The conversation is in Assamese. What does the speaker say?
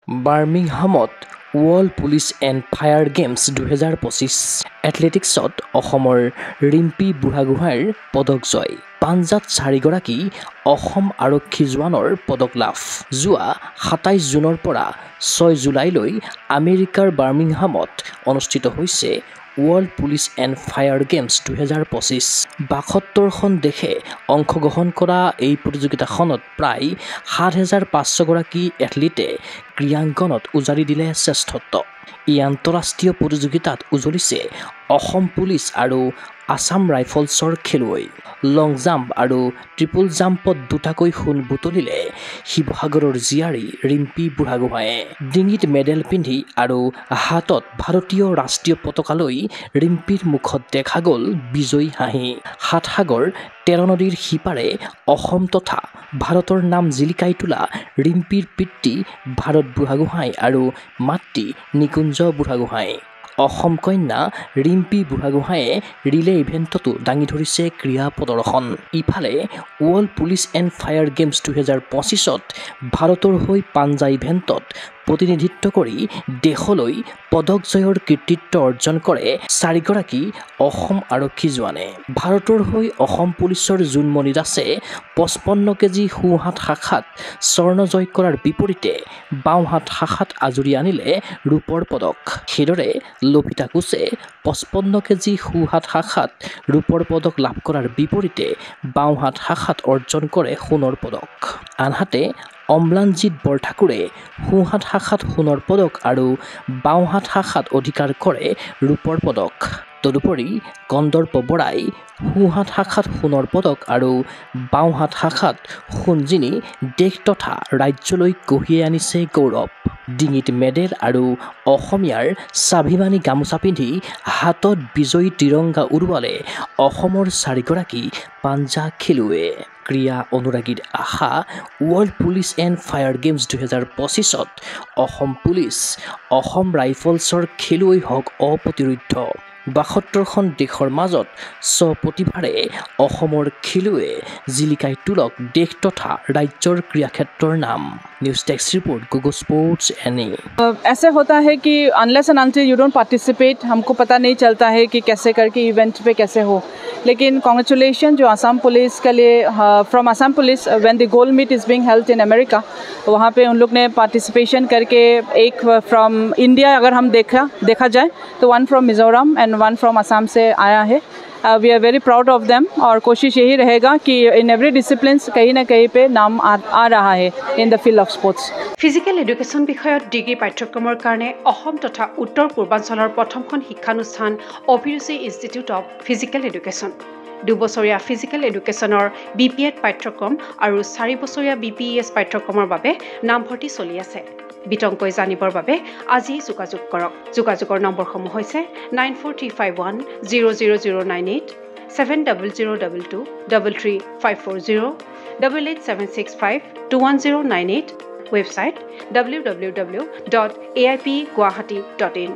বাৰ্মিংহামত world police and fire games 2025 এথলেটিক্সত অসমৰ ৰিম্পী বুঢ়াগোহাঁইৰ পদক জয়। পাঞ্জাত 4গৰাকী অসম আৰক্ষী জোৱানৰ পদক লাভ। যোৱা 27 জুনৰ পৰা 6 জুলাইলৈ আমেৰিকাৰ বাৰ্মিংহামত অনুষ্ঠিত হৈছে world police and fire games 2025। 72খন দেশে অংশগ্ৰহণ কৰা এই প্ৰতিযোগিতাখনত প্ৰায় 7,500 গৰাকী এথলীটে ক্ৰীড়াংগনত উজাৰি দিলে শ্ৰেষ্ঠত্ব। এই আন্তঃৰাষ্ট্ৰীয় প্ৰতিযোগিতাত উজলিছে অসম পুলিচ আৰু আছাম ৰাইফলছৰ খেলুৱৈ। লং জাম্প আৰু ট্ৰিপল জাম্পত দুটাকৈ সোণ বুটলিলে শিৱসাগৰৰ জীয়াৰী ৰিম্পী বুঢ়াগোহাঁইয়ে। ডিঙিত মেডেল পিন্ধি আৰু হাতত ভাৰতীয় ৰাষ্ট্ৰীয় পতাকা লৈ ৰিম্পীৰ মুখত দেখা গ'ল বিজয়ী হাঁহি। 7 সাগৰ 13 নদীৰ সিপাৰে অসম তথা ভাৰতৰ নাম জিলিকাই তোলা ৰিম্পীৰ পিতৃ ভাৰত বুঢ়াগোহাঁই আৰু মাতৃ নিকুঞ্জ বুঢ়াগোহাঁই। অসম কন্যা ৰিম্পী বুঢ়াগোহাঁইয়ে ৰিলে ইভেণ্টতো দাঙি ধৰিছে ক্ৰীড়া প্ৰদৰ্শন। ইফালে world police and fire games 2025ত ভাৰতৰ হৈ পাঞ্জা ইভেণ্টত প্ৰতিনিধিত্ব কৰি দেশলৈ পদক জয়ৰ কৃতিত্ব অৰ্জন কৰে 4গৰাকী অসম আৰক্ষী জোৱানে। ভাৰতৰ হৈ অসম পুলিচৰ জোনমণি দাসে 55 কেজি সোঁহাত শাখাত স্বৰ্ণ জয় কৰাৰ বিপৰীতে বাওঁহাত শাখাত আজুৰি আনিলে ৰূপৰ পদক। সেইদৰে লভিতা কোচে 55 কেজি সোঁহাত শাখাত ৰূপৰ পদক লাভ কৰাৰ বিপৰীতে বাওঁহাত শাখাত অৰ্জন কৰে সোণৰ পদক। আনহাতে অম্লানজিৎ বৰঠাকুৰে সোঁহাত শাখাত সোণৰ পদক আৰু বাওঁহাত শাখাত অধিকাৰ কৰে ৰূপৰ পদক। তদুপৰি কন্দৰ্প বৰাই সোঁহাত শাখাত সোণৰ পদক আৰু বাওঁহাত শাখাত সোণ জিনি দেশ তথা ৰাজ্যলৈ কঢ়িয়াই আনিছে গৌৰৱ। ডিঙিত মেডেল আৰু অসমীয়াৰ স্বাভিমানী গামোচা পিন্ধি হাতত বিজয়ী ত্ৰিৰংগা উৰুৱালে অসমৰ 4গৰাকী পাঞ্জা খেলুৱৈয়ে। ক্ৰীড়া অনুৰাগীৰ আশা world police and fire games 2025ত অসম পুলিচ অসম ৰাইফলছৰ খেলুৱৈ হওক অপ্ৰতিৰোধ্য। 72খন দেশৰ মাজত স্বপ্ৰতিভাৰে অসমৰ খেলুৱৈয়ে জিলিকাই তোলক দেশ তথা ৰাজ্যৰ ক্ৰীড়াক্ষেত্ৰৰ নাম। News desk report Gogo sports any. ऐसे होता है कि unless and until you don't participate हमको पता नहीं चलता है कि कैसे करके इवेंट पे कैसे हो। लेकिन कॉन्ग्रेचुलेशन जो आसाम पुलिस के लिए from Assam police when the gold meat is being held in America वहाँ पे उन लोग ने पार्टिसिपेशन करके एक फ्रॉम इंडिया अगर हम देखा जाए तो 1 from Mizoram and 1 from Assam से आया है। We are very proud of them और कोशिश यही रहेगा कि इन एवरी डिसिप्लिन्स कहीं ना कहीं पे नाम आ रहा है in the field of sports. Physical education विषयत डिग्री पाठ्यक्रমৰ কাৰণে অসম তথা উত্তৰ পূৰ্বাঞ্চলৰ প্ৰথমখন শিক্ষানুষ্ঠান অভিৰুচি ইনষ্টিটিউট অফ ফিজিকেল এডুকেশ্যন। 2 বছৰীয়া ফিজিকেল এডুকেশ্যনৰ BPEd পাঠ্যক্ৰম আৰু 4 বছৰীয়া BPES পাঠ্যক্ৰমৰ বাবে নামভৰ্তি চলি আছে। বিতংকৈ জানিবৰ বাবে আজি যোগাযোগ কৰক। যোগাযোগৰ নম্বৰসমূহ হৈছে 9435100098, 7002233540, 8876521098, ৱেবছাইট www.aipguwahati.in।